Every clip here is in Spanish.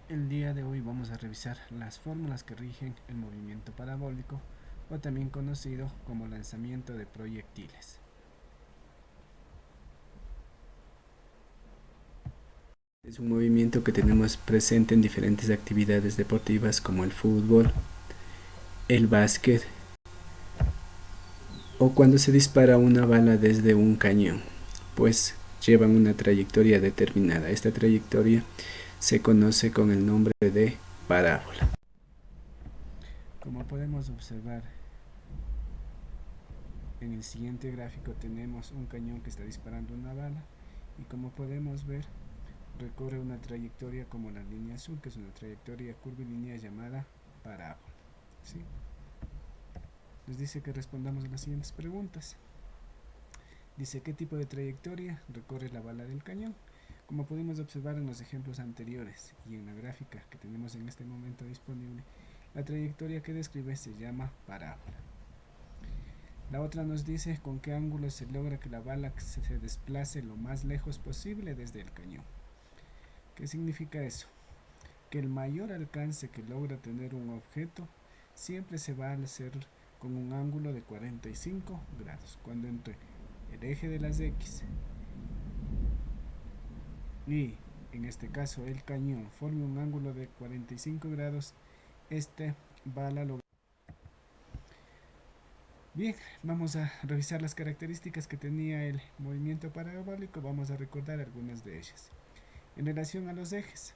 El día de hoy vamos a revisar las fórmulas que rigen el movimiento parabólico o también conocido como lanzamiento de proyectiles. Es un movimiento que tenemos presente en diferentes actividades deportivas como el fútbol, el básquet o cuando se dispara una bala desde un cañón, pues llevan una trayectoria determinada. Esta trayectoria se conoce con el nombre de parábola. Como podemos observar en el siguiente gráfico, tenemos un cañón que está disparando una bala y como podemos ver recorre una trayectoria como la línea azul, que es una trayectoria curvilínea llamada parábola, ¿sí? Nos dice que respondamos a las siguientes preguntas. Dice: ¿qué tipo de trayectoria recorre la bala del cañón? Como pudimos observar en los ejemplos anteriores y en la gráfica que tenemos en este momento disponible, la trayectoria que describe se llama parábola. La otra nos dice con qué ángulo se logra que la bala se desplace lo más lejos posible desde el cañón. ¿Qué significa eso? Que el mayor alcance que logra tener un objeto siempre se va a hacer con un ángulo de 45 grados, cuando entre el eje de las X y en este caso el cañón forme un ángulo de 45 grados, este bala logra. Bien, vamos a revisar las características que tenía el movimiento parabólico. Vamos a recordar algunas de ellas. En relación a los ejes,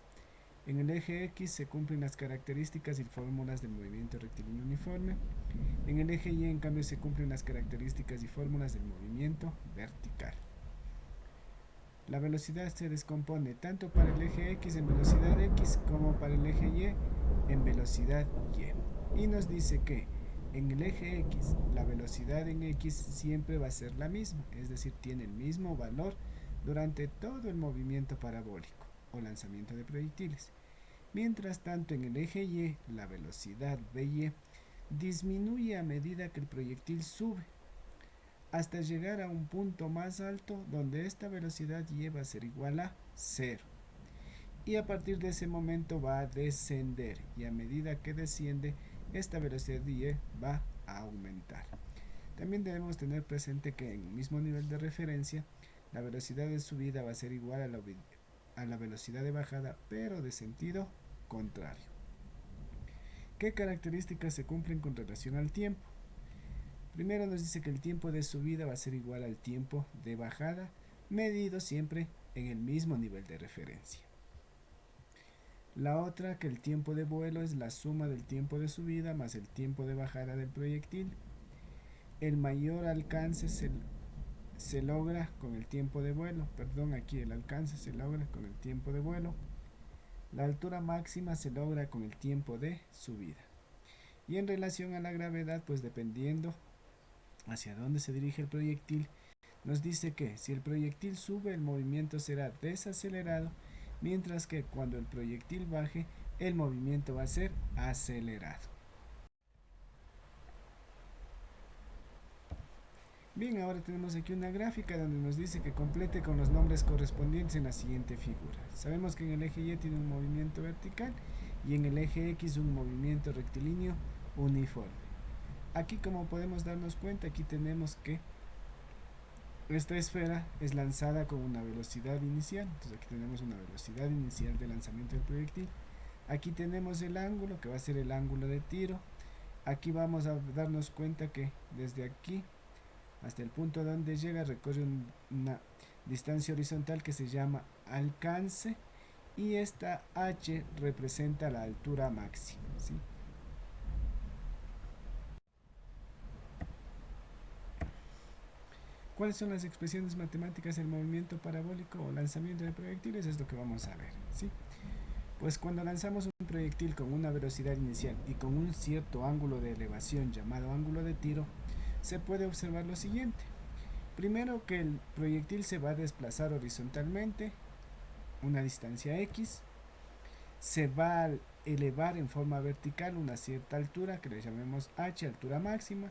en el eje X se cumplen las características y fórmulas del movimiento rectilíneo uniforme. En el eje Y, en cambio, se cumplen las características y fórmulas del movimiento vertical. La velocidad se descompone tanto para el eje X en velocidad X como para el eje Y en velocidad Y. Y nos dice que en el eje X la velocidad en X siempre va a ser la misma, es decir, tiene el mismo valor durante todo el movimiento parabólico o lanzamiento de proyectiles. Mientras tanto, en el eje Y la velocidad Vy disminuye a medida que el proyectil sube hasta llegar a un punto más alto donde esta velocidad Y va a ser igual a 0. Y a partir de ese momento va a descender y a medida que desciende esta velocidad Y va a aumentar. También debemos tener presente que en el mismo nivel de referencia la velocidad de subida va a ser igual a la velocidad de bajada, pero de sentido contrario. ¿Qué características se cumplen con relación al tiempo? Primero nos dice que el tiempo de subida va a ser igual al tiempo de bajada, medido siempre en el mismo nivel de referencia. La otra, que el tiempo de vuelo es la suma del tiempo de subida más el tiempo de bajada del proyectil. El mayor alcance se logra con el tiempo de vuelo, aquí el alcance se logra con el tiempo de vuelo. La altura máxima se logra con el tiempo de subida. Y en relación a la gravedad, pues dependiendo hacia dónde se dirige el proyectil, nos dice que si el proyectil sube, el movimiento será desacelerado, mientras que cuando el proyectil baje, el movimiento va a ser acelerado. Bien, ahora tenemos aquí una gráfica donde nos dice que complete con los nombres correspondientes en la siguiente figura. Sabemos que en el eje Y tiene un movimiento vertical y en el eje X un movimiento rectilíneo uniforme. Aquí, como podemos darnos cuenta, aquí tenemos que esta esfera es lanzada con una velocidad inicial. Entonces aquí tenemos una velocidad inicial de lanzamiento del proyectil. Aquí tenemos el ángulo, que va a ser el ángulo de tiro. Aquí vamos a darnos cuenta que desde aquí hasta el punto donde llega recorre una distancia horizontal que se llama alcance, y esta h representa la altura máxima, ¿sí? ¿Cuáles son las expresiones matemáticas del movimiento parabólico o lanzamiento de proyectiles? Es lo que vamos a ver, ¿sí? Pues cuando lanzamos un proyectil con una velocidad inicial y con un cierto ángulo de elevación llamado ángulo de tiro, se puede observar lo siguiente. Primero, que el proyectil se va a desplazar horizontalmente una distancia x, se va a elevar en forma vertical una cierta altura que le llamemos h, altura máxima,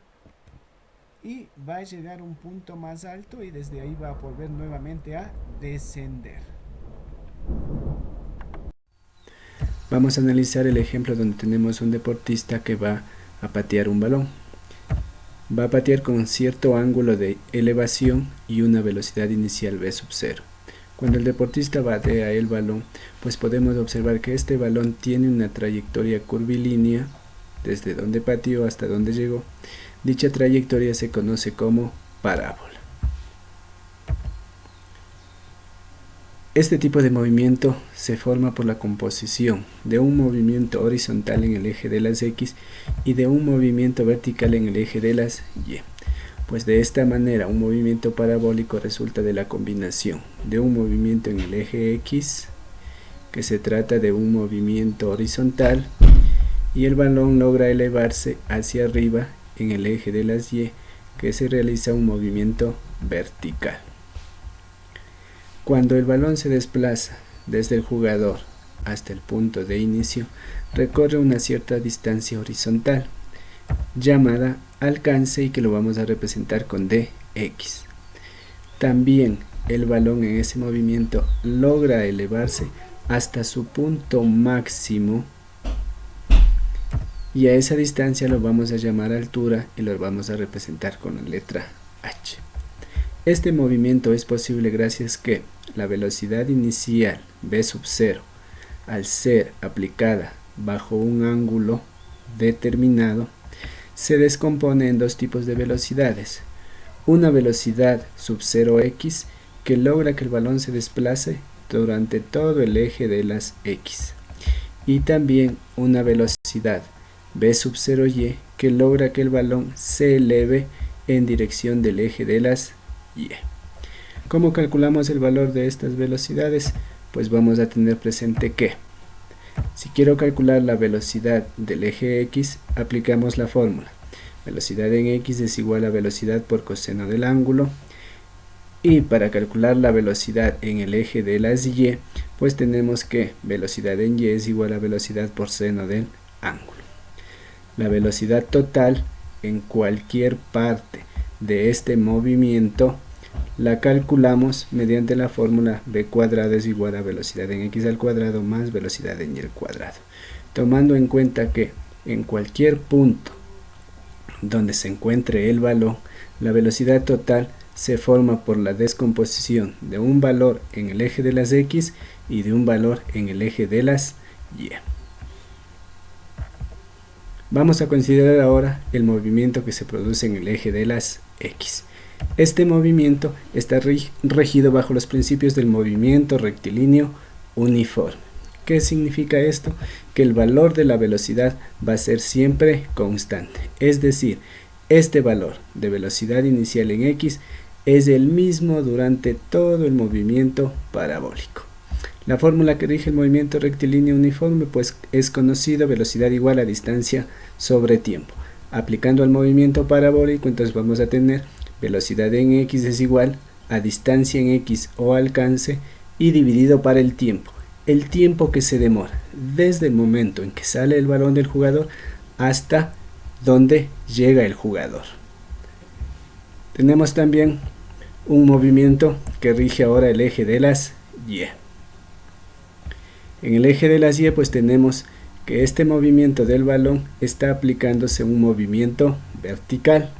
y va a llegar a un punto más alto y desde ahí va a volver nuevamente a descender. Vamos a analizar el ejemplo donde tenemos un deportista que va a patear un balón. Va a patear con cierto ángulo de elevación y una velocidad inicial v sub 0. Cuando el deportista batea el balón, pues podemos observar que este balón tiene una trayectoria curvilínea desde donde pateó hasta donde llegó. Dicha trayectoria se conoce como parábola. Este tipo de movimiento se forma por la composición de un movimiento horizontal en el eje de las X y de un movimiento vertical en el eje de las Y. Pues de esta manera un movimiento parabólico resulta de la combinación de un movimiento en el eje X, que se trata de un movimiento horizontal, y el balón logra elevarse hacia arriba en el eje de las Y, que se realiza un movimiento vertical. Cuando el balón se desplaza desde el jugador hasta el punto de inicio, recorre una cierta distancia horizontal, llamada alcance, y que lo vamos a representar con dx. También el balón en ese movimiento logra elevarse hasta su punto máximo, y a esa distancia lo vamos a llamar altura y lo vamos a representar con la letra h. Este movimiento es posible gracias a que la velocidad inicial v sub 0, al ser aplicada bajo un ángulo determinado, se descompone en dos tipos de velocidades: una velocidad sub 0x, que logra que el balón se desplace durante todo el eje de las X, y también una velocidad v sub 0y, que logra que el balón se eleve en dirección del eje de las Y. ¿Cómo calculamos el valor de estas velocidades? Pues vamos a tener presente que si quiero calcular la velocidad del eje X, aplicamos la fórmula. Velocidad en X es igual a velocidad por coseno del ángulo. Y para calcular la velocidad en el eje de las Y, pues tenemos que velocidad en Y es igual a velocidad por seno del ángulo. La velocidad total en cualquier parte de este movimiento la calculamos mediante la fórmula v cuadrado es igual a velocidad en x al cuadrado más velocidad en y al cuadrado, tomando en cuenta que en cualquier punto donde se encuentre el balón, la velocidad total se forma por la descomposición de un valor en el eje de las X y de un valor en el eje de las Y. Vamos a considerar ahora el movimiento que se produce en el eje de las X. Este movimiento está regido bajo los principios del movimiento rectilíneo uniforme. ¿Qué significa esto? Que el valor de la velocidad va a ser siempre constante. Es decir, este valor de velocidad inicial en X es el mismo durante todo el movimiento parabólico. La fórmula que rige el movimiento rectilíneo uniforme pues es conocida: velocidad igual a distancia sobre tiempo. Aplicando al movimiento parabólico, entonces vamos a tener velocidad en X es igual a distancia en X o alcance y dividido para el tiempo. El tiempo que se demora desde el momento en que sale el balón del jugador hasta donde llega el jugador. Tenemos también un movimiento que rige ahora el eje de las Y. En el eje de las Y pues tenemos que este movimiento del balón está aplicándose un movimiento vertical,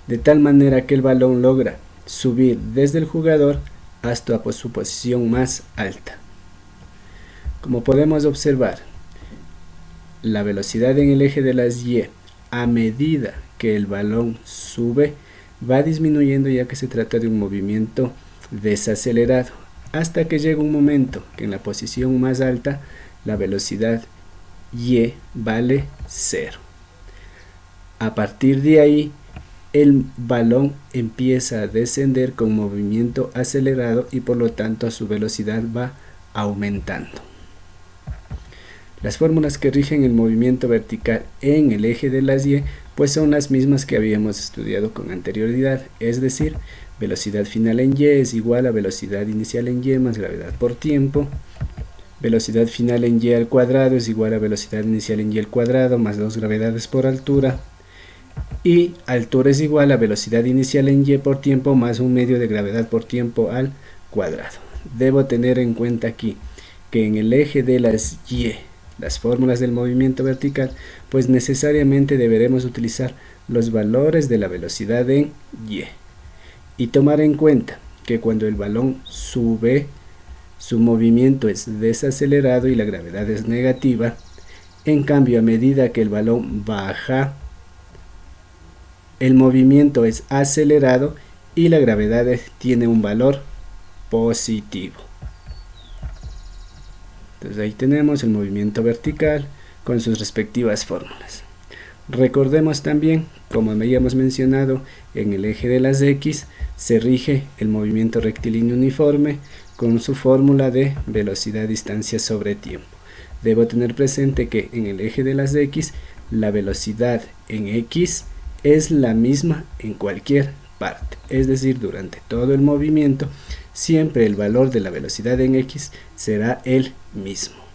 de tal manera que el balón logra subir desde el jugador hasta su posición más alta. Como podemos observar, la velocidad en el eje de las Y a medida que el balón sube va disminuyendo, ya que se trata de un movimiento desacelerado, hasta que llega un momento que en la posición más alta la velocidad Y vale 0. A partir de ahí el balón empieza a descender con movimiento acelerado y por lo tanto su velocidad va aumentando. Las fórmulas que rigen el movimiento vertical en el eje de las Y pues son las mismas que habíamos estudiado con anterioridad, es decir, velocidad final en Y es igual a velocidad inicial en Y más gravedad por tiempo. Velocidad final en Y al cuadrado es igual a velocidad inicial en Y al cuadrado más 2 gravedades por altura. Y altura es igual a velocidad inicial en Y por tiempo más un medio de gravedad por tiempo al cuadrado. Debo tener en cuenta aquí que en el eje de las Y las fórmulas del movimiento vertical, pues necesariamente deberemos utilizar los valores de la velocidad en y tomar en cuenta que cuando el balón sube, su movimiento es desacelerado y la gravedad es negativa. En cambio, a medida que el balón baja, el movimiento es acelerado y la gravedad tiene un valor positivo. Entonces ahí tenemos el movimiento vertical con sus respectivas fórmulas. Recordemos también, como habíamos mencionado, en el eje de las X se rige el movimiento rectilíneo uniforme con su fórmula de velocidad-distancia sobre tiempo. Debo tener presente que en el eje de las X la velocidad en X es la misma en cualquier parte, es decir, durante todo el movimiento siempre el valor de la velocidad en X será el mismo.